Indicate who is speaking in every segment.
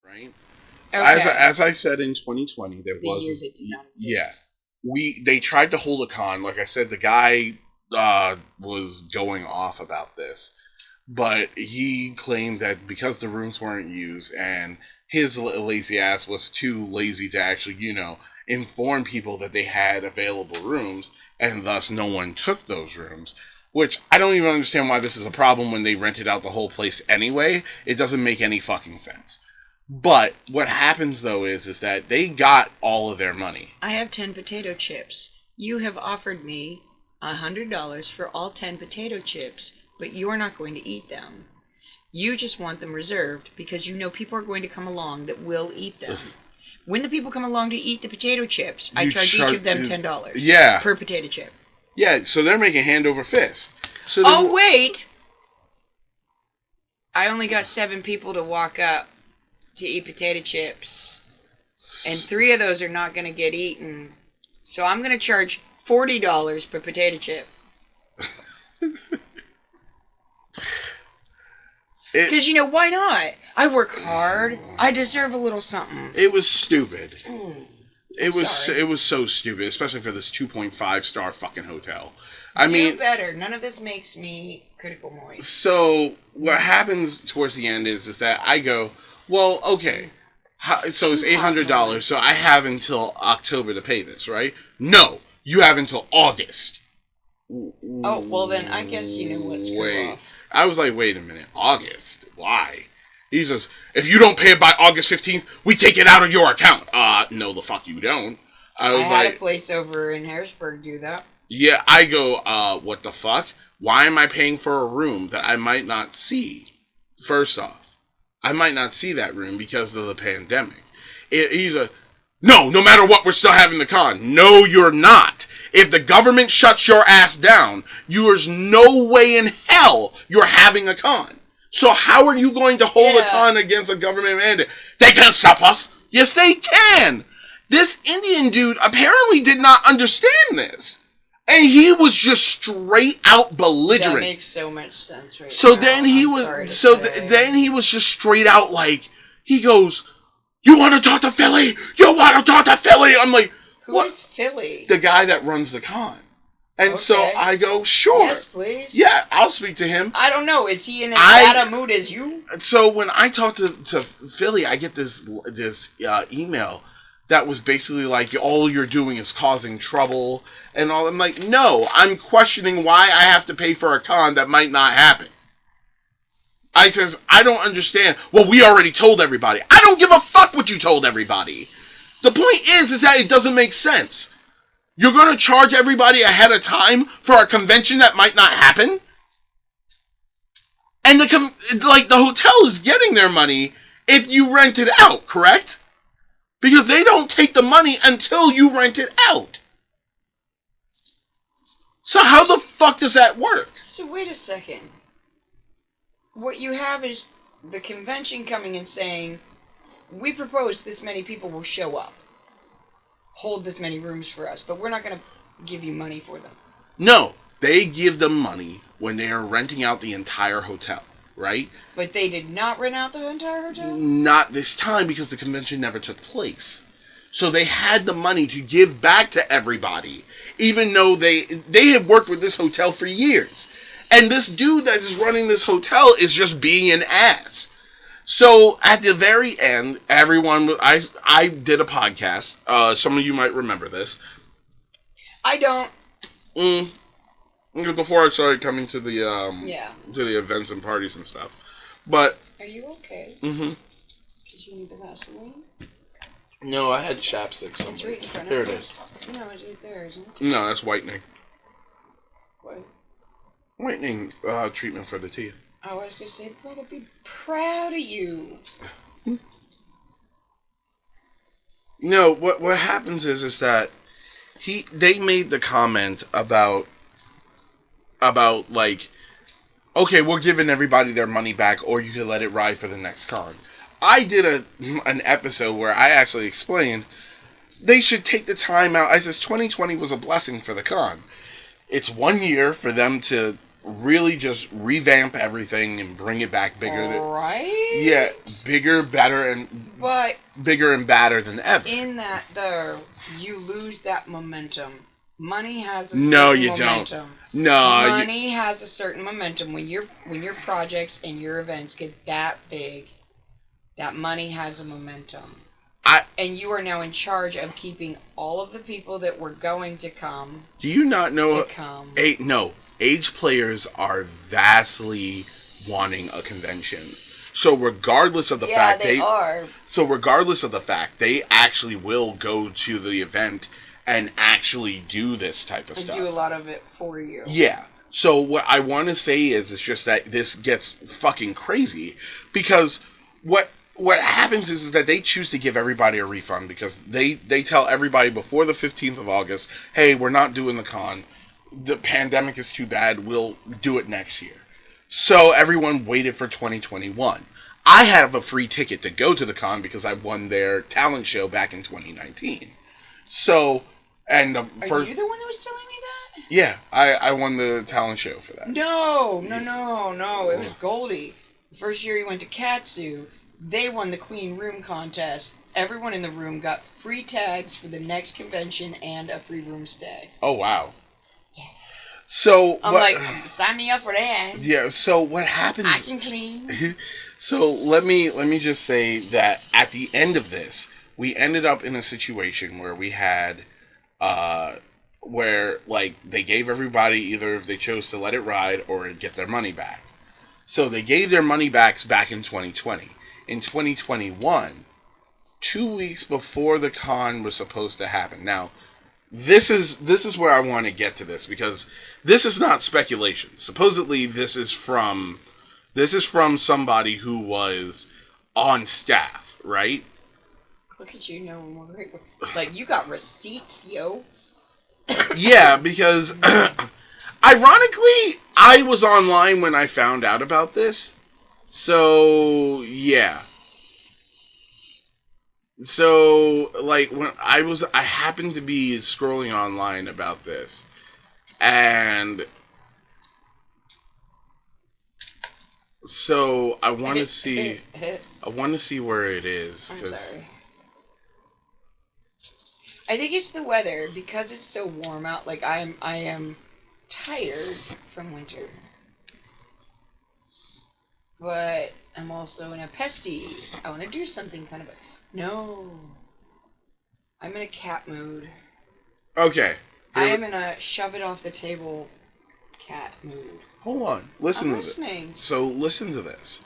Speaker 1: right?
Speaker 2: Okay.
Speaker 1: As I said in 2020, there was
Speaker 2: years it did not exist.
Speaker 1: Yeah, they tried to hold a con. Like I said, the guy was going off about this, but he claimed that because the rooms weren't used and his lazy ass was too lazy to actually, inform people that they had available rooms, and thus no one took those rooms. Which I don't even understand why this is a problem when they rented out the whole place anyway. It doesn't make any fucking sense. But what happens though is that they got all of their money.
Speaker 2: I have 10 potato chips. You have offered me $100 for all 10 potato chips, but you're not going to eat them. You just want them reserved because you know people are going to come along that will eat them. When the people come along to eat the potato chips, I charge each of them $10.
Speaker 1: Yeah.
Speaker 2: Per potato chip.
Speaker 1: Yeah, so they're making hand over fist. So
Speaker 2: oh, wait! I only got 7 people to walk up to eat potato chips. And 3 of those are not going to get eaten. So I'm going to charge $40 per potato chip. Because, why not? I work hard. I deserve a little something.
Speaker 1: It was stupid. It was so stupid, especially for this 2.5 star fucking hotel. I mean,
Speaker 2: do better. None of this makes me critical moist.
Speaker 1: So what happens towards the end is that I go, well, okay, so it's $800, so I have until October to pay this, right? No, you have until August.
Speaker 2: Oh, well then I guess you know what, screw off.
Speaker 1: I was like, wait a minute, August? Why? He says, if you don't pay it by August 15th, we take it out of your account. No, the fuck you don't. I
Speaker 2: had a place over in Harrisburg do that.
Speaker 1: Yeah, I go, what the fuck? Why am I paying for a room that I might not see? First off, I might not see that room because of the pandemic. He's no matter what, we're still having the con. No, you're not. If the government shuts your ass down, there's no way in hell you're having a con. So how are you going to hold a con against a government mandate? They can't stop us. Yes, they can. This Indian dude apparently did not understand this. And he was just straight out belligerent.
Speaker 2: That makes so much sense right
Speaker 1: so
Speaker 2: now.
Speaker 1: Then he then he was just straight out like, he goes, you want to talk to Philly? You want to talk to Philly? I'm like,
Speaker 2: Who is Philly?
Speaker 1: The guy that runs the con. And so I go, sure.
Speaker 2: Yes, please.
Speaker 1: Yeah, I'll speak to him.
Speaker 2: I don't know. Is he in as bad a mood as you?
Speaker 1: So when I talk to Philly, I get this email that was basically like, all you're doing is causing trouble and all. I'm like, no, I'm questioning why I have to pay for a con that might not happen. I says, I don't understand. Well, we already told everybody. I don't give a fuck what you told everybody. The point is that it doesn't make sense. You're going to charge everybody ahead of time for a convention that might not happen? And the hotel is getting their money if you rent it out, correct? Because they don't take the money until you rent it out. So how the fuck does that work?
Speaker 2: So wait a second. What you have is the convention coming and saying, we propose this many people will show up. Hold this many rooms for us, but we're not going to give you money for them.
Speaker 1: No, they give them money when they are renting out the entire hotel, right?
Speaker 2: But they did not rent out the entire hotel?
Speaker 1: Not this time, because the convention never took place. So they had the money to give back to everybody, even though they had worked with this hotel for years. And this dude that is running this hotel is just being an ass. So at the very end, everyone, I did a podcast. Some of you might remember this.
Speaker 2: I don't.
Speaker 1: Before I started coming to the to the events and parties and stuff. But
Speaker 2: are you okay?
Speaker 1: Mm-hmm.
Speaker 2: Did you need the Vaseline?
Speaker 1: No, I had chapstick somewhere.
Speaker 2: It's right in front
Speaker 1: Here
Speaker 2: of
Speaker 1: it is.
Speaker 2: No, it's right there, isn't it?
Speaker 1: No, that's whitening.
Speaker 2: What?
Speaker 1: Whitening treatment for the teeth.
Speaker 2: I was going to say, brother, be proud of you.
Speaker 1: No, what happens is that they made the comment about like, okay, we're giving everybody their money back, or you can let it ride for the next con. I did an episode where I actually explained they should take the time out. I says 2020 was a blessing for the con. It's 1 year for them to really just revamp everything and bring it back bigger.
Speaker 2: Right?
Speaker 1: Yeah, bigger, better, and
Speaker 2: but
Speaker 1: bigger and badder than ever.
Speaker 2: In that, though, you lose that momentum. Money has a
Speaker 1: No,
Speaker 2: certain
Speaker 1: you
Speaker 2: momentum.
Speaker 1: don't. No,
Speaker 2: money has a certain momentum. When your projects and your events get that big, that money has a momentum. And you are now in charge of keeping all of the people that were going to come.
Speaker 1: Do you not know?
Speaker 2: To come.
Speaker 1: Age players are vastly wanting a convention. So regardless of the fact
Speaker 2: they are.
Speaker 1: So regardless of the fact, they actually will go to the event and actually do this type of stuff.
Speaker 2: And do a lot of it for you.
Speaker 1: Yeah. So what I want to say is, it's just that this gets fucking crazy, because what happens is that they choose to give everybody a refund, because they tell everybody before the 15th of August, hey, we're not doing the con. The pandemic is too bad. We'll do it next year. So everyone waited for 2021. I have a free ticket to go to the con because I won their talent show back in 2019. So, and
Speaker 2: Are you the one that was telling me that?
Speaker 1: Yeah, I won the talent show for that.
Speaker 2: No. It was Goldie. The first year he went to Katsu, they won the clean room contest. Everyone in the room got free tags for the next convention and a free room stay.
Speaker 1: Oh, wow.
Speaker 2: Yeah.
Speaker 1: So
Speaker 2: I'm sign me up for that.
Speaker 1: Yeah. So what happens?
Speaker 2: I can clean.
Speaker 1: So let me just say that at the end of this, we ended up in a situation where we had, where like they gave everybody either if they chose to let it ride or get their money back. So they gave their money back in 2020. In 2021, 2 weeks before the con was supposed to happen. Now, this is where I want to get to this, because this is not speculation. Supposedly, this is from somebody who was on staff, right?
Speaker 2: Look at you knowing more. Like, you got receipts, yo.
Speaker 1: Yeah, because ironically, I was online when I found out about this. So, yeah. So, like, when I happened to be scrolling online about this, and so I want to see where it is.
Speaker 2: I'm sorry. I think it's the weather, because it's so warm out. Like, I am tired from winter. But I'm also in a pesty. I want to do something kind of... No. I'm in a cat mood.
Speaker 1: Okay.
Speaker 2: I am in a shove it off the table cat mood.
Speaker 1: Hold on. Listen
Speaker 2: I'm
Speaker 1: to
Speaker 2: listening.
Speaker 1: this. So listen to this.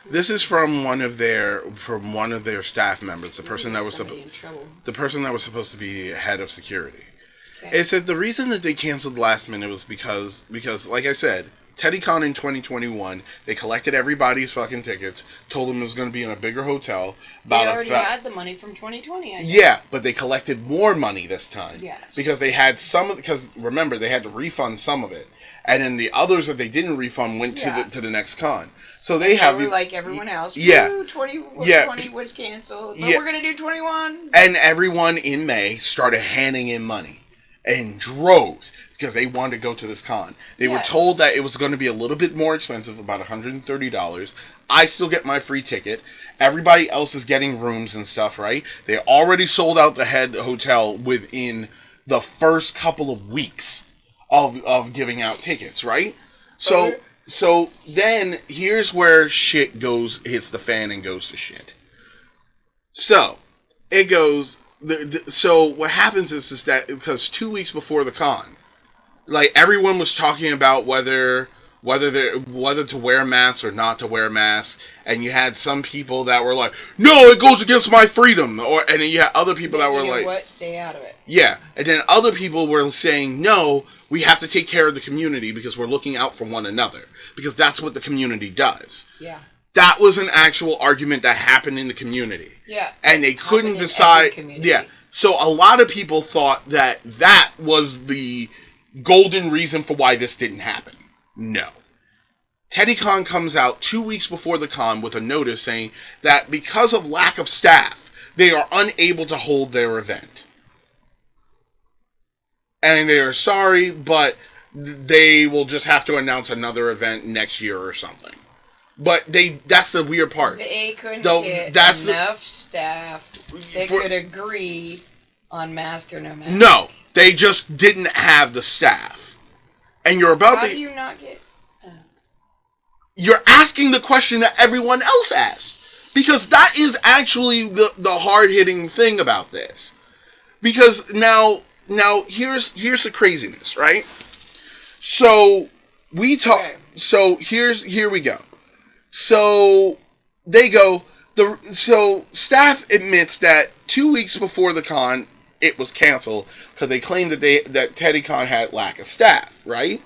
Speaker 1: This is from one of their staff members, the person that was supposed to be head of security. Okay. It said the reason that they canceled last minute was because like I said, Teddycon in 2021, they collected everybody's fucking tickets, told them it was going to be in a bigger hotel.
Speaker 2: They already had the money from 2020, I guess.
Speaker 1: Yeah, but they collected more money this time.
Speaker 2: Yes.
Speaker 1: Because they had because remember, they had to refund some of it. And then the others that they didn't refund went to the next con. So they
Speaker 2: were like everyone else.
Speaker 1: Yeah.
Speaker 2: 20 was canceled. But we're going to do 21.
Speaker 1: And everyone in May started handing in money in droves because they wanted to go to this con. They were told that it was going to be a little bit more expensive, about $130. I still get my free ticket. Everybody else is getting rooms and stuff, right? They already sold out the head hotel within the first couple of weeks of giving out tickets, right? So then here's where shit hits the fan and goes to shit. So it goes. So what happens is that because 2 weeks before the con, like everyone was talking about whether to wear masks or not to wear masks, and you had some people that were like, "No, it goes against my freedom," and then you had other people that were like,
Speaker 2: "What? Stay out of it."
Speaker 1: Yeah, and then other people were saying, "No, we have to take care of the community because we're looking out for one another because that's what the community does."
Speaker 2: Yeah.
Speaker 1: That was an actual argument that happened in the community.
Speaker 2: Yeah.
Speaker 1: And they couldn't decide. Yeah. So a lot of people thought that was the golden reason for why this didn't happen. No. Teddycon comes out 2 weeks before the con with a notice saying that because of lack of staff, they are unable to hold their event. And they are sorry, but they will just have to announce another event next year or something. But that's the weird part.
Speaker 2: They couldn't get enough staff. They could agree on mask or no mask.
Speaker 1: No, they just didn't have the staff. And you're about
Speaker 2: How do you not get staff?
Speaker 1: You're asking the question that everyone else asked. Because that is actually the hard-hitting thing about this. Because now here's the craziness, right? So we talk. Okay. So here we go. So they go. So staff admits that 2 weeks before the con, it was canceled because they claimed that Teddycon had lack of staff, right?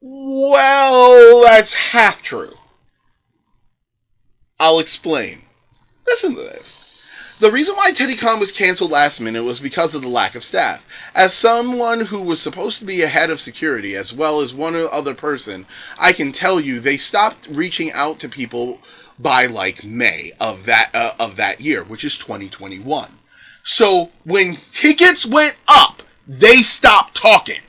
Speaker 1: Well, that's half true. I'll explain. Listen to this. The reason why Teddycon was canceled last minute was because of the lack of staff. As someone who was supposed to be a head of security, as well as one other person, I can tell you they stopped reaching out to people by like May of that year, which is 2021. So when tickets went up, they stopped talking.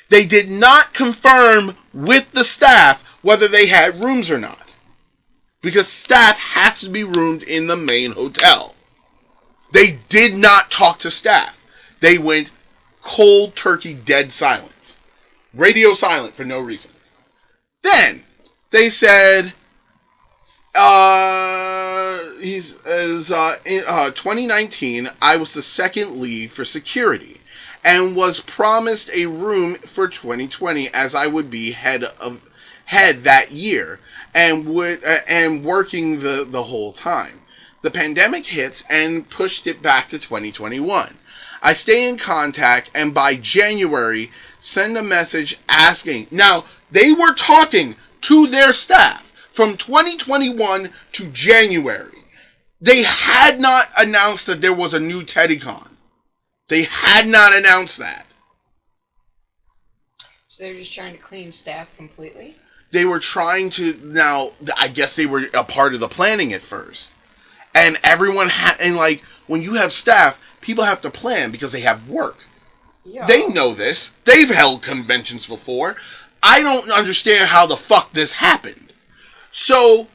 Speaker 1: They did not confirm with the staff whether they had rooms or not. Because staff has to be roomed in the main hotel. They did not talk to staff. They went cold turkey dead silence. Radio silent for no reason. Then they said, in 2019, I was the second lead for security and was promised a room for 2020 as I would be head that year. And working the whole time. The pandemic hits and pushed it back to 2021. I stay in contact and by January send a message asking. Now, they were talking to their staff from 2021 to January. They had not announced that there was a new Teddycon. They had not announced that.
Speaker 2: So they're just trying to clean staff completely?
Speaker 1: They were trying to, now, I guess they were a part of the planning at first. And everyone and like, when you have staff, people have to plan because they have work. Yeah. They know this. They've held conventions before. I don't understand how the fuck this happened. So,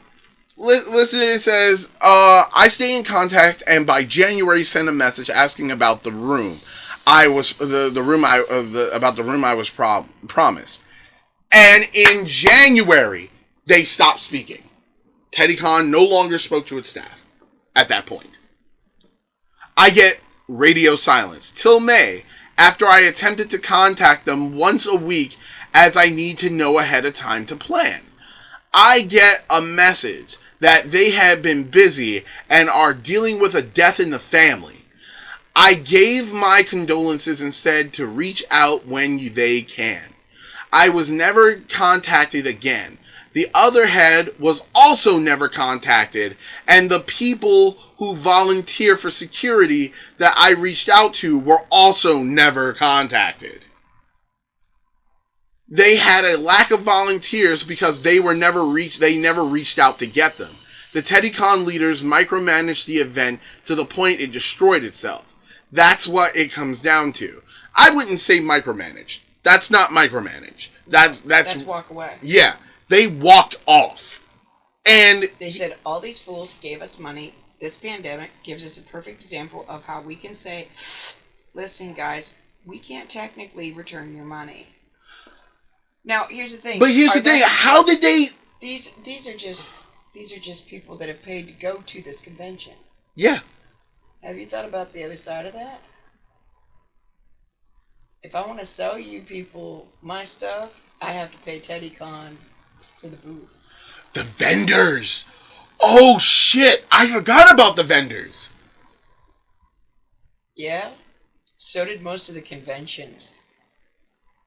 Speaker 1: listen, it says, I stay in contact and by January send a message asking about the room. About the room I was promised. And in January, they stopped speaking. Teddycon no longer spoke to its staff at that point. I get radio silence till May, after I attempted to contact them once a week as I need to know ahead of time to plan. I get a message that they had been busy and are dealing with a death in the family. I gave my condolences and said to reach out when they can. I was never contacted again. The other head was also never contacted, and the people who volunteer for security that I reached out to were also never contacted. They had a lack of volunteers because they never reached out to get them. The Teddycon leaders micromanaged the event to the point it destroyed itself. That's what it comes down to. I wouldn't say micromanaged. That's not micromanage. That's
Speaker 2: walk away.
Speaker 1: Yeah. They walked off. And
Speaker 2: they said all these fools gave us money. This pandemic gives us a perfect example of how we can say, listen guys, we can't technically return your money. Now here's the thing.
Speaker 1: But here's the thing, how did they
Speaker 2: These are just people that have paid to go to this convention.
Speaker 1: Yeah.
Speaker 2: Have you thought about the other side of that? If I want to sell you people my stuff, I have to pay Teddycon for the booth.
Speaker 1: The vendors! Oh shit! I forgot about the vendors!
Speaker 2: Yeah? So did most of the conventions.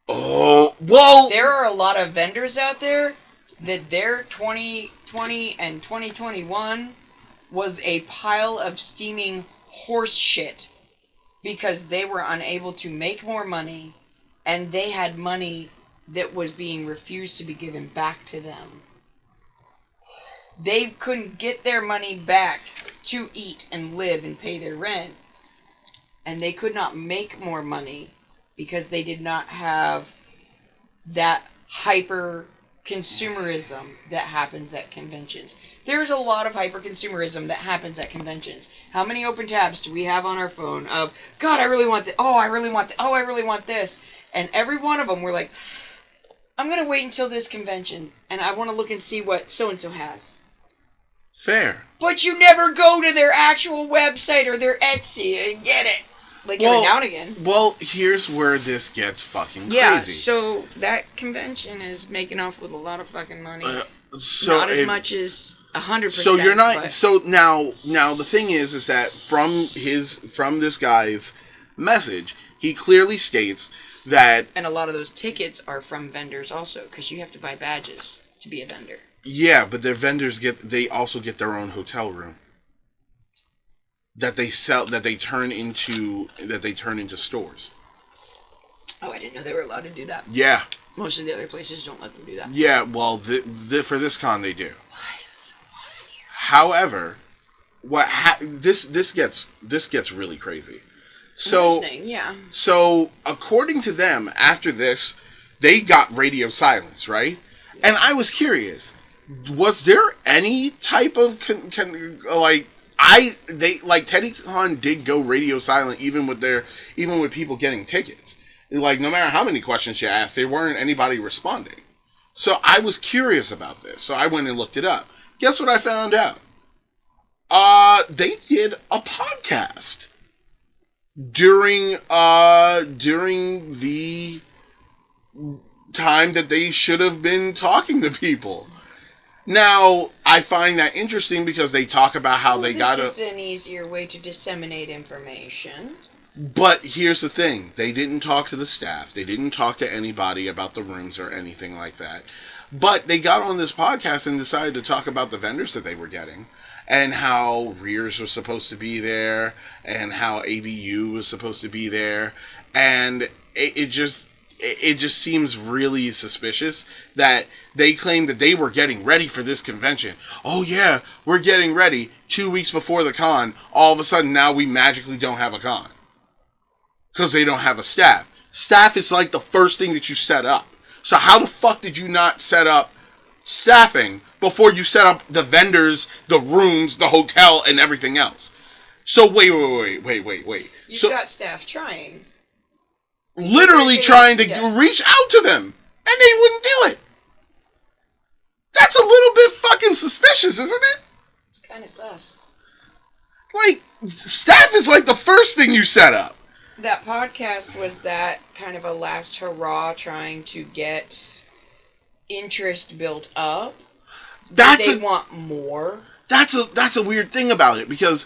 Speaker 1: Oh, well...
Speaker 2: There are a lot of vendors out there that their 2020 and 2021 was a pile of steaming horse shit. Because they were unable to make more money, and they had money that was being refused to be given back to them. They couldn't get their money back to eat and live and pay their rent. and they could not make more money because they did not have that hyper consumerism that happens at conventions. There's a lot of hyper consumerism that happens at conventions. How many open tabs do we have on our phone of, God, I really want this, oh, I really want this, oh, I really want this. And every one of them, we're like, I'm going to wait until this convention, and I want to look and see what so-and-so has.
Speaker 1: Fair.
Speaker 2: But you never go to their actual website or their Etsy and get it. Like every now and again.
Speaker 1: Well, here's where this gets fucking crazy.
Speaker 2: Yeah, so that convention is making off with a lot of fucking money. Not as much as 100%.
Speaker 1: So you're not. But... So now the thing is that from this guy's message, he clearly states that.
Speaker 2: And a lot of those tickets are from vendors also, because you have to buy badges to be a vendor.
Speaker 1: Yeah, but their vendors they also get their own hotel room. That they turn into stores.
Speaker 2: Oh, I didn't know they were allowed to do that.
Speaker 1: Yeah.
Speaker 2: Most of the other places don't let them do that.
Speaker 1: Yeah, well, for this con they do. Why is it so hot in here? However, this gets really crazy. So,
Speaker 2: yeah.
Speaker 1: So according to them, after this, they got radio silence, right? Yeah. And I was curious, was there any type of Teddycon did go radio silent even with people getting tickets. Like, no matter how many questions you asked, there weren't anybody responding. So I was curious about this. So I went and looked it up. Guess what I found out? They did a podcast during the time that they should have been talking to people. Now, I find that interesting because they talk about how they got
Speaker 2: This is an easier way to disseminate information.
Speaker 1: But here's the thing. They didn't talk to the staff. They didn't talk to anybody about the rooms or anything like that. But they got on this podcast and decided to talk about the vendors that they were getting. And how Rears was supposed to be there. And how ABU was supposed to be there. And it just seems really suspicious that they claim that they were getting ready for this convention. Oh yeah, we're getting ready 2 weeks before the con. All of a sudden now we magically don't have a con. Because they don't have a staff. Staff is like the first thing that you set up. So how the fuck did you not set up staffing before you set up the vendors, the rooms, the hotel, and everything else? So wait.
Speaker 2: You've got staff trying.
Speaker 1: Literally trying to reach out to them. And they wouldn't do it. That's a little bit fucking suspicious, isn't it?
Speaker 2: It's kind of sus.
Speaker 1: Like, staff is like the first thing you set up.
Speaker 2: That podcast was that kind of a last hurrah trying to get interest built up. They want more.
Speaker 1: That's a weird thing about it because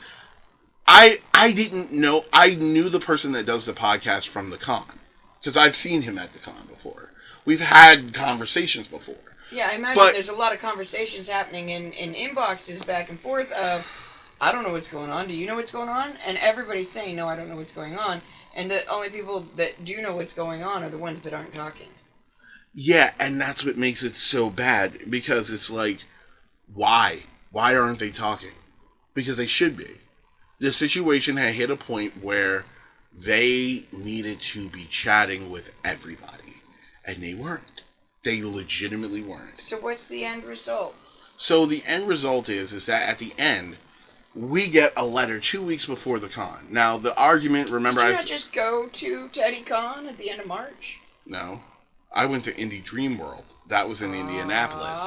Speaker 1: I didn't know. I knew the person that does the podcast from the con because I've seen him at the con before. We've had conversations before.
Speaker 2: Yeah, I imagine there's a lot of conversations happening in inboxes back and forth of, I don't know what's going on. Do you know what's going on? And everybody's saying, no, I don't know what's going on. And the only people that do know what's going on are the ones that aren't talking.
Speaker 1: Yeah, and that's what makes it so bad. Because it's like, why? Why aren't they talking? Because they should be. The situation had hit a point where they needed to be chatting with everybody. And they weren't. They legitimately weren't.
Speaker 2: So what's the end result?
Speaker 1: So the end result is that at the end, we get a letter 2 weeks before the con. Now, the argument, remember...
Speaker 2: Did you not just go to Teddycon at the end of March?
Speaker 1: No. I went to Indie Dream World. That was in Indianapolis.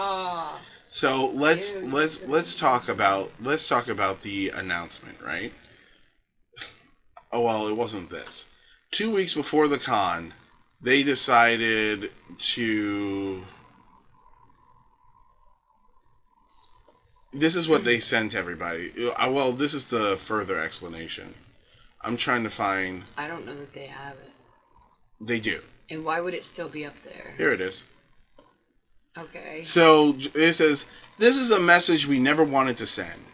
Speaker 1: So let's talk about the announcement, right? Oh, well, it wasn't this. 2 weeks before the con, they decided to... This is what they sent everybody. Well, this is the further explanation. I'm trying to find...
Speaker 2: I don't know that they have it.
Speaker 1: They do.
Speaker 2: And why would it still be up there?
Speaker 1: Here it is.
Speaker 2: Okay.
Speaker 1: So, it says, this is a message we never wanted to send.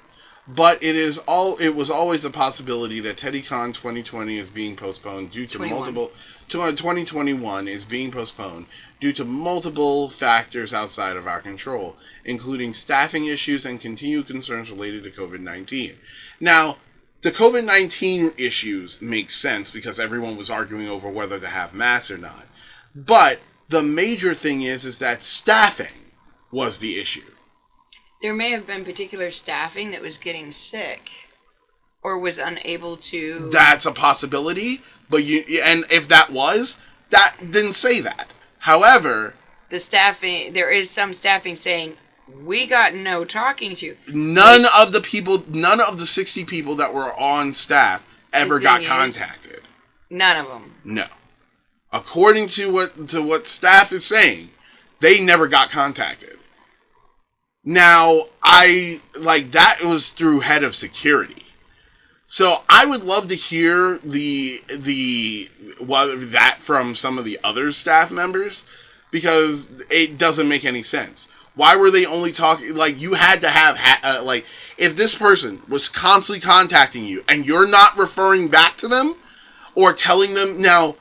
Speaker 1: But it was always a possibility that Teddycon 2020 is being postponed due to 2021 is being postponed due to multiple factors outside of our control, including staffing issues and continued concerns related to COVID-19. Now, The COVID-19 issues make sense because everyone was arguing over whether to have masks or not. But the major thing is that staffing was the issue.
Speaker 2: There may have been particular staffing that was getting sick or was unable to...
Speaker 1: That's a possibility, but and if that was, that didn't say that. However...
Speaker 2: The staffing, there is some staffing saying, we got no talking to.
Speaker 1: None of the 60 people that were on staff ever got contacted.
Speaker 2: None of them.
Speaker 1: No. According to what staff is saying, they never got contacted. Now, that was through head of security. So I would love to hear that from some of the other staff members, because it doesn't make any sense. Why were they only talking? You had to have if this person was constantly contacting you and you're not referring back to them or telling them, now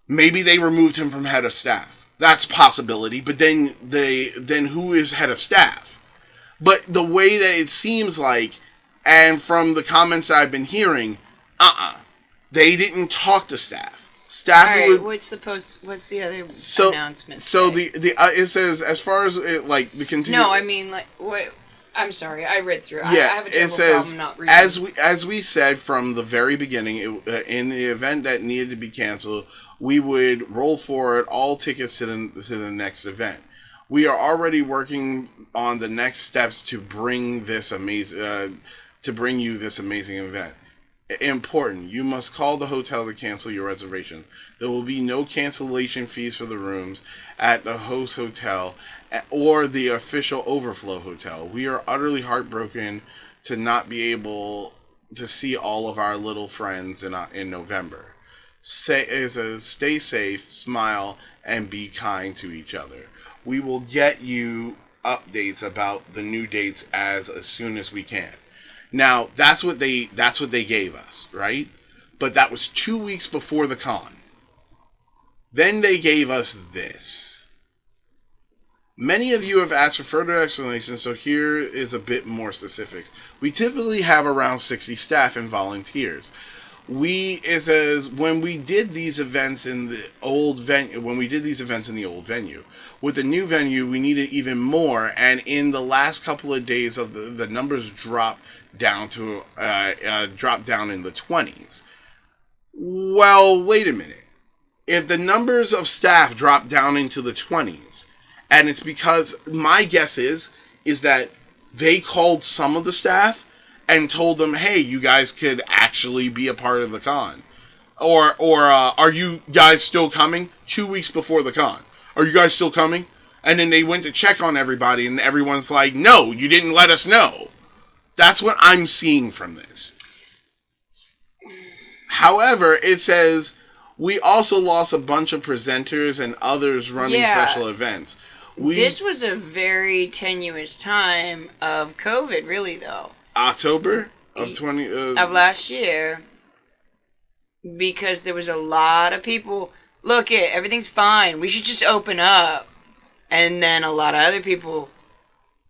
Speaker 1: maybe they removed him from head of staff. That's a possibility, but then who is head of staff? But the way that it seems like, and from the comments I've been hearing, they didn't talk to staff. Staff.
Speaker 2: All right. What's the other announcement?
Speaker 1: So it says, as far as the continue.
Speaker 2: No, I mean what? I'm sorry, I read through.
Speaker 1: Yeah,
Speaker 2: I have a terrible problem not reading.
Speaker 1: As we said from the very beginning, in the event that needed to be canceled, we would roll forward all tickets to the next event. We are already working on the next steps to bring you this amazing event. Important. You must call the hotel to cancel your reservation. There will be no cancellation fees for the rooms at the host hotel or the official overflow hotel. We are utterly heartbroken to not be able to see all of our little friends in November. Stay safe, smile, and be kind to each other. We will get you updates about the new dates as soon as we can. Now, that's what they gave us, right? But that was 2 weeks before the con. Then they gave us this. Many of you have asked for further explanations, so here is a bit more specifics. We typically have around 60 staff and volunteers. When we did these events in the old venue, with the new venue, we needed even more, and in the last couple of days of the numbers dropped down in the 20s. Well, wait a minute. If the numbers of staff drop down into the 20s, and it's because my guess is that they called some of the staff and told them, hey, you guys could actually be a part of the con. Or are you guys still coming? 2 weeks before the con. Are you guys still coming? And then they went to check on everybody, and everyone's like, no, you didn't let us know. That's what I'm seeing from this. However, it says, we also lost a bunch of presenters and others running special events.
Speaker 2: This was a very tenuous time of COVID, really, though.
Speaker 1: October of
Speaker 2: of last year, because there was a lot of people. Look, everything's fine. We should just open up, and then a lot of other people.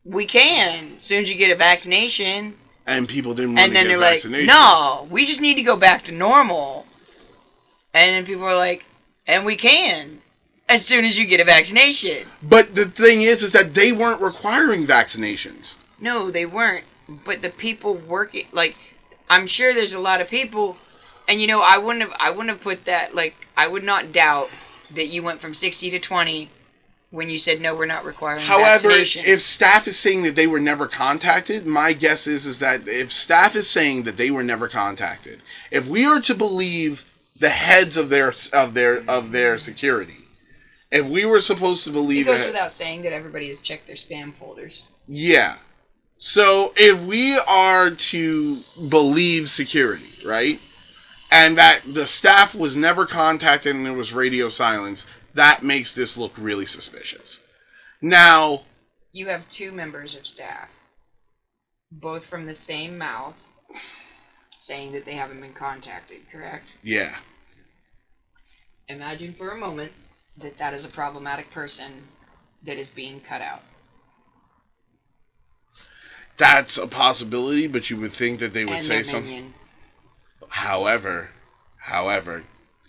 Speaker 2: We can as soon as you get a vaccination.
Speaker 1: And people didn't want to get vaccinations. And then they're like,
Speaker 2: no, we just need to go back to normal. And then people are like, and we can as soon as you get a vaccination.
Speaker 1: But the thing is that they weren't requiring vaccinations.
Speaker 2: No, they weren't. But the people working, I'm sure there's a lot of people, and I wouldn't have put that, I would not doubt that you went from 60 to 20 when you said, no, we're not requiring vaccinations.
Speaker 1: However, if staff is saying that they were never contacted, my guess is that if staff is saying that they were never contacted, if we are to believe the heads of their security, if we were supposed to believe
Speaker 2: it goes without saying that everybody has checked their spam folders.
Speaker 1: Yeah. So if we are to believe security, right, and that the staff was never contacted and there was radio silence, that makes this look really suspicious. Now,
Speaker 2: you have 2 members of staff, both from the same mouth, saying that they haven't been contacted, correct?
Speaker 1: Yeah.
Speaker 2: Imagine for a moment that is a problematic person that is being cut out.
Speaker 1: That's a possibility, but you would think that they would
Speaker 2: and
Speaker 1: say
Speaker 2: their
Speaker 1: something.
Speaker 2: minion.
Speaker 1: However,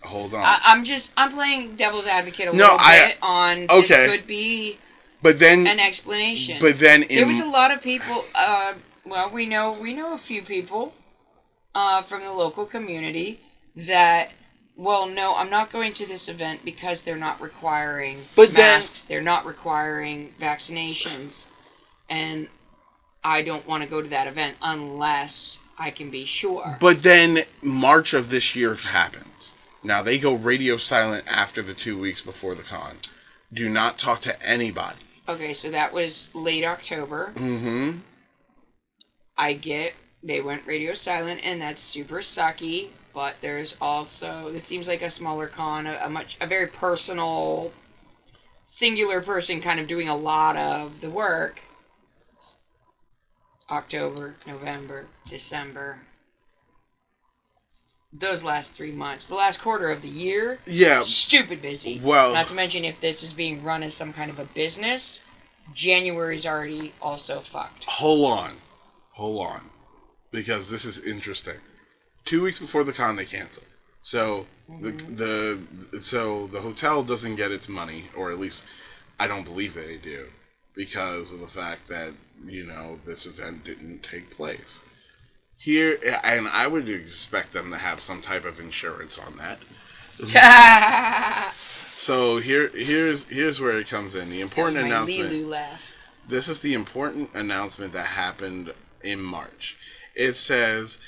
Speaker 1: hold on.
Speaker 2: I'm playing devil's advocate a little bit on
Speaker 1: okay.
Speaker 2: this could be
Speaker 1: but then
Speaker 2: an explanation.
Speaker 1: But then
Speaker 2: there was a lot of people. Well, we know a few people from the local community that. Well, no, I'm not going to this event because they're not requiring masks. They're not requiring vaccinations, and I don't want to go to that event unless I can be sure.
Speaker 1: But then March of this year happens. Now, they go radio silent after the 2 weeks before the con. Do not talk to anybody.
Speaker 2: Okay, so that was late October.
Speaker 1: Mm-hmm.
Speaker 2: I get they went radio silent, and that's super sucky. But there's also, this seems like a smaller con, a very personal, singular person kind of doing a lot of the work. October, November, December. Those last 3 months. The last quarter of the year.
Speaker 1: Yeah.
Speaker 2: Stupid busy.
Speaker 1: Well.
Speaker 2: Not to mention if this is being run as some kind of a business, January's already also fucked.
Speaker 1: Hold on. Because this is interesting. 2 weeks before the con, they canceled. So the hotel doesn't get its money, or at least I don't believe they do, because of the fact that this event didn't take place here, and I would expect them to have some type of insurance on that. So here's where it comes in. The important announcement.
Speaker 2: Lilu laugh.
Speaker 1: This is the important announcement that happened in March. It says.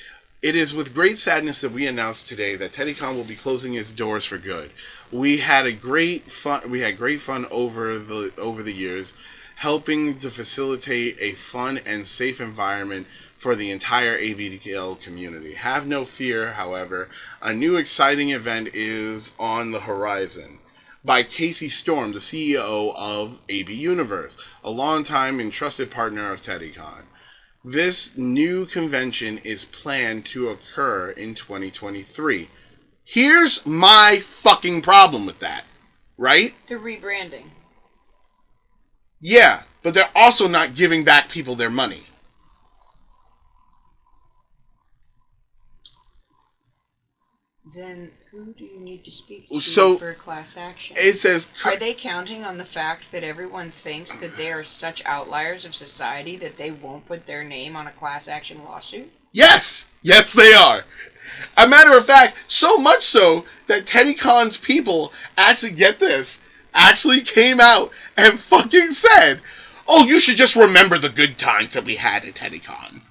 Speaker 1: It is with great sadness that we announce today that Teddycon will be closing its doors for good. We had great fun over the years, helping to facilitate a fun and safe environment for the entire ABDL community. Have no fear, however, a new exciting event is on the horizon. By Casey Storm, the CEO of AB Universe, a longtime and trusted partner of Teddycon. This new convention is planned to occur in 2023. Here's my fucking problem with that, right?
Speaker 2: They're rebranding.
Speaker 1: Yeah, but they're also not giving back people their money.
Speaker 2: Then who do you need to speak to for a class action?
Speaker 1: It says...
Speaker 2: Are they counting on the fact that everyone thinks that they are such outliers of society that they won't put their name on a class action lawsuit?
Speaker 1: Yes! Yes, they are! A matter of fact, so much so that Teddycon's people actually, get this, actually came out and fucking said, oh, you should just remember the good times that we had at Teddycon.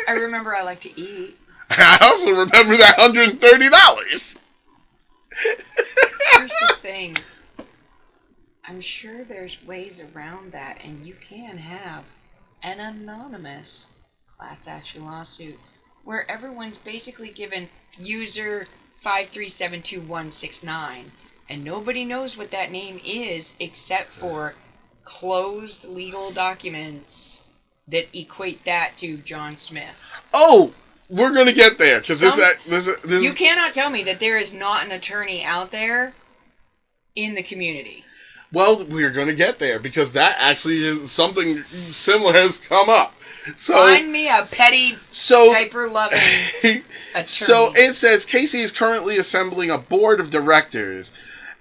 Speaker 2: I remember I like to eat.
Speaker 1: I also remember that $130.
Speaker 2: Here's the thing. I'm sure there's ways around that, and you can have an anonymous class action lawsuit where everyone's basically given user 5372169, and nobody knows what that name is except for closed legal documents that equate that to John Smith.
Speaker 1: Oh! We're going to get there, because this
Speaker 2: you cannot tell me that there is not an attorney out there in the community.
Speaker 1: Well, we're going to get there, because that actually is something similar has come up. So,
Speaker 2: find me a petty, diaper-loving attorney.
Speaker 1: So it says, Casey is currently assembling a board of directors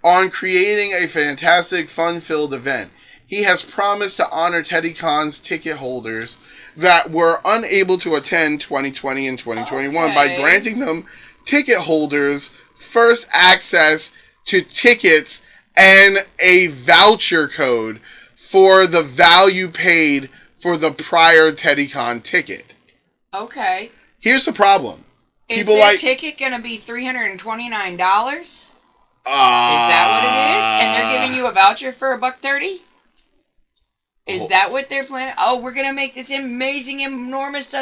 Speaker 1: on creating a fantastic, fun-filled event. He has promised to honor Teddycon's ticket holders that were unable to attend 2020 and 2021 by granting them ticket holders first access to tickets and a voucher code for the value paid for the prior Teddycon ticket.
Speaker 2: Okay.
Speaker 1: Here's the problem.
Speaker 2: Is their ticket going to be $329? Is that what it is? And they're giving you a voucher for $130? Is that what they're planning? Oh, we're going to make this amazing, enormous,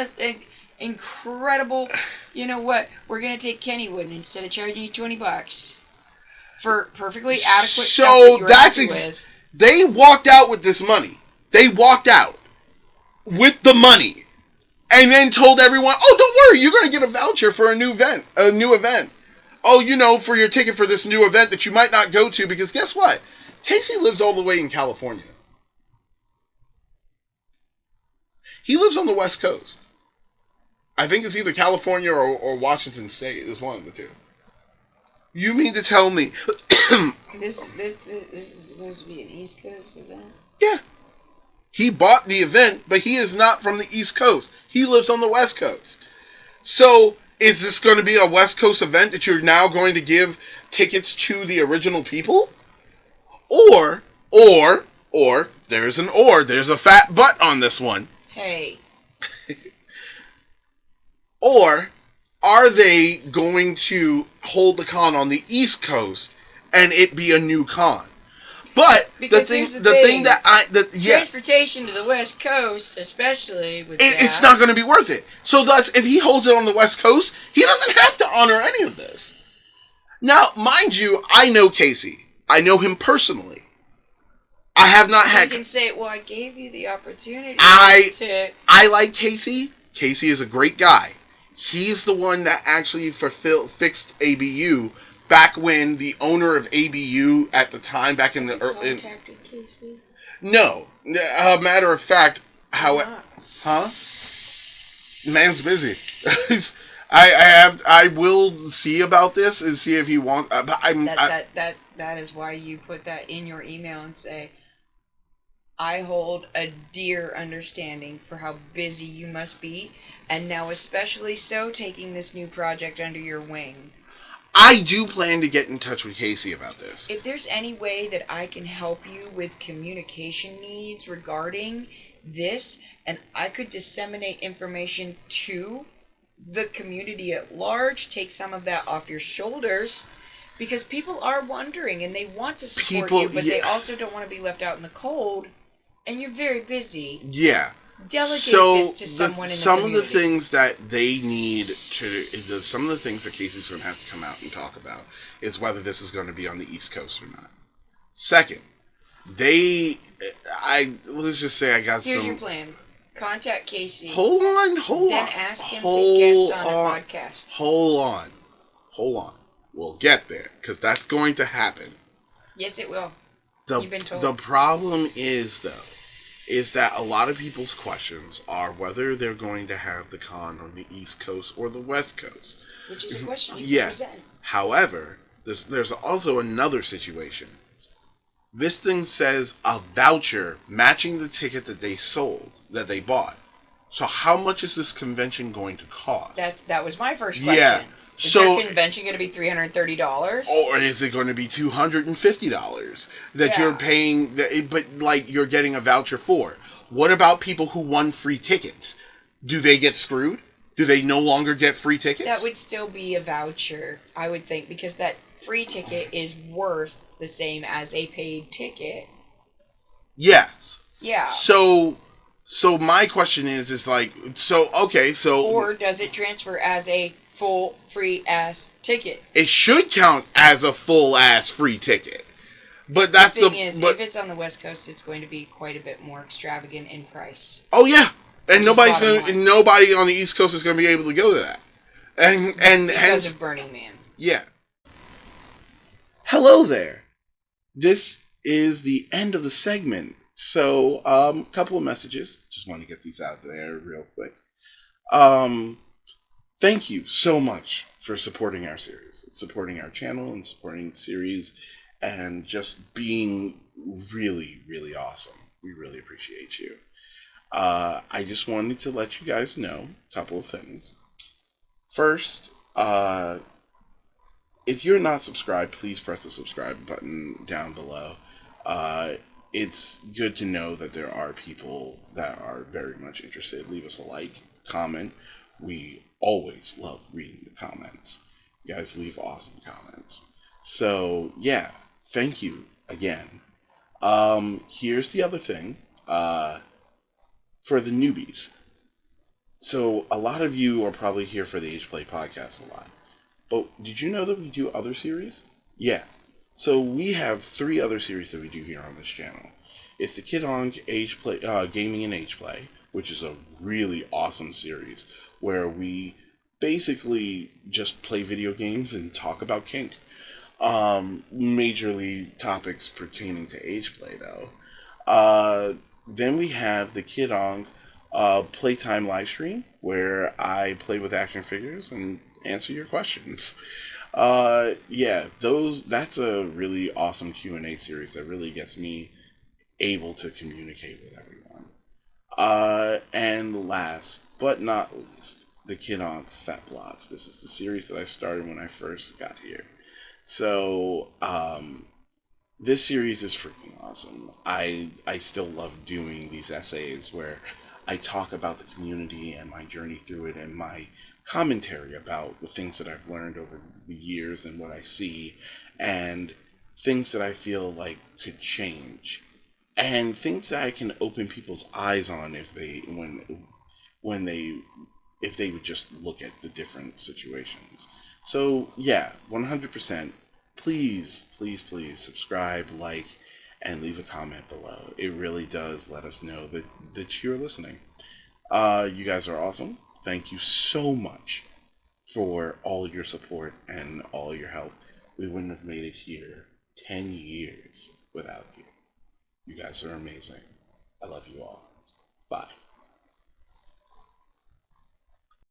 Speaker 2: incredible, you know what? We're going to take Kennywood and instead of charging you $20 for perfectly adequate stuff that you're happy with.
Speaker 1: They walked out with this money. They walked out with the money and then told everyone, oh, don't worry, you're going to get a voucher for a new event. Oh, for your ticket for this new event that you might not go to because guess what? Casey lives all the way in California. He lives on the West Coast. I think it's either California or Washington State. It's one of the two. You mean to tell me?
Speaker 2: This is supposed to be an East Coast event?
Speaker 1: Yeah. He bought the event, but he is not from the East Coast. He lives on the West Coast. So, is this going to be a West Coast event that you're now going to give tickets to the original people? Or, there's a fat butt on this one.
Speaker 2: Hey.
Speaker 1: Or, are they going to hold the con on the East Coast and it be a new con? But
Speaker 2: because
Speaker 1: the thing
Speaker 2: transportation to the West Coast, especially with
Speaker 1: it's not going to be worth it. So thus, if he holds it on the West Coast, he doesn't have to honor any of this. Now, mind you, I know Casey. I know him personally. I have not had.
Speaker 2: You can say, "Well, I gave you the opportunity."
Speaker 1: I like Casey. Casey is a great guy. He's the one that actually fixed ABU back when the owner of ABU at the time, back in the early.
Speaker 2: Contacted Casey?
Speaker 1: No. Matter of fact, huh? Man's busy. I will see about this and see if he wants.
Speaker 2: That is why you put that in your email and say, I hold a dear understanding for how busy you must be, and now especially so taking this new project under your wing.
Speaker 1: I do plan to get in touch with Casey about this.
Speaker 2: If there's any way that I can help you with communication needs regarding this, and I could disseminate information to the community at large, take some of that off your shoulders, because people are wondering and they want to support you, but they also don't want to be left out in the cold, and you're very busy.
Speaker 1: Yeah.
Speaker 2: Delegate this to someone in the community.
Speaker 1: Some of the things that they need to, some of the things that Casey's going to have to come out and talk about is whether this is going to be on the East Coast or not. Second, let's just say I got
Speaker 2: Here's your plan. Contact Casey.
Speaker 1: Hold on.
Speaker 2: Then ask him to guest on a podcast.
Speaker 1: Hold on. We'll get there, because that's going to happen.
Speaker 2: Yes, it will. You've been told.
Speaker 1: The problem is, though, is that a lot of people's questions are whether they're going to have the con on the East Coast or the West Coast.
Speaker 2: Which is a question you can present.
Speaker 1: However, there's also another situation. This thing says a voucher matching the ticket that they bought. So how much is this convention going to cost?
Speaker 2: That was my first question.
Speaker 1: Yeah.
Speaker 2: Is your convention going to be $330?
Speaker 1: Or is it going to be $250 that you're paying, but like you're getting a voucher for? What about people who won free tickets? Do they get screwed? Do they no longer get free tickets?
Speaker 2: That would still be a voucher, I would think, because that free ticket is worth the same as a paid ticket.
Speaker 1: Yes.
Speaker 2: Yeah.
Speaker 1: So my question is like, or
Speaker 2: does it transfer as a full free ass ticket?
Speaker 1: It should count as a full ass free ticket. But that's
Speaker 2: the thing if it's on the West Coast, it's going to be quite a bit more extravagant in price.
Speaker 1: Oh yeah. And nobody on the East Coast is going to be able to go to that. And
Speaker 2: because
Speaker 1: hence
Speaker 2: of Burning Man.
Speaker 1: Yeah. Hello there. This is the end of the segment. So, couple of messages. Just want to get these out there real quick. Thank you so much for supporting our series, supporting our channel, and supporting the series, and just being really, really awesome. We really appreciate you. I just wanted to let you guys know a couple of things. First, if you're not subscribed, please press the subscribe button down below. It's good to know that there are people that are very much interested. Leave us a like, comment. We always love reading the comments. You guys leave awesome comments. So, yeah, thank you again. Here's the other thing. For the newbies. So, a lot of you are probably here for the AgePlay podcast a lot. But did you know that we do other series? Yeah. So, we have 3 other series that we do here on this channel. It's the Kid Ankh AgePlay, Gaming and AgePlay, which is a really awesome series where we basically just play video games and talk about kink. Majorly topics pertaining to AgePlay, though. Then we have the Kid Ankh playtime live stream where I play with action figures and answer your questions. Yeah, those that's a really awesome Q&A series that really gets me able to communicate with everyone. And last but not least, the Kid on Fat Blobs. This is the series that I started when I first got here. So, this series is freaking awesome. I still love doing these essays where I talk about the community and my journey through it and my commentary about the things that I've learned over the years and what I see and things that I feel like could change and things that I can open people's eyes on if they when they if they would just look at the different situations. So yeah, 100%. Please, please, please subscribe, like, and leave a comment below. It really does let us know that you're listening. You guys are awesome. Thank you so much for all your support and all your help. We wouldn't have made it here 10 years without you. You guys are amazing. I love you all.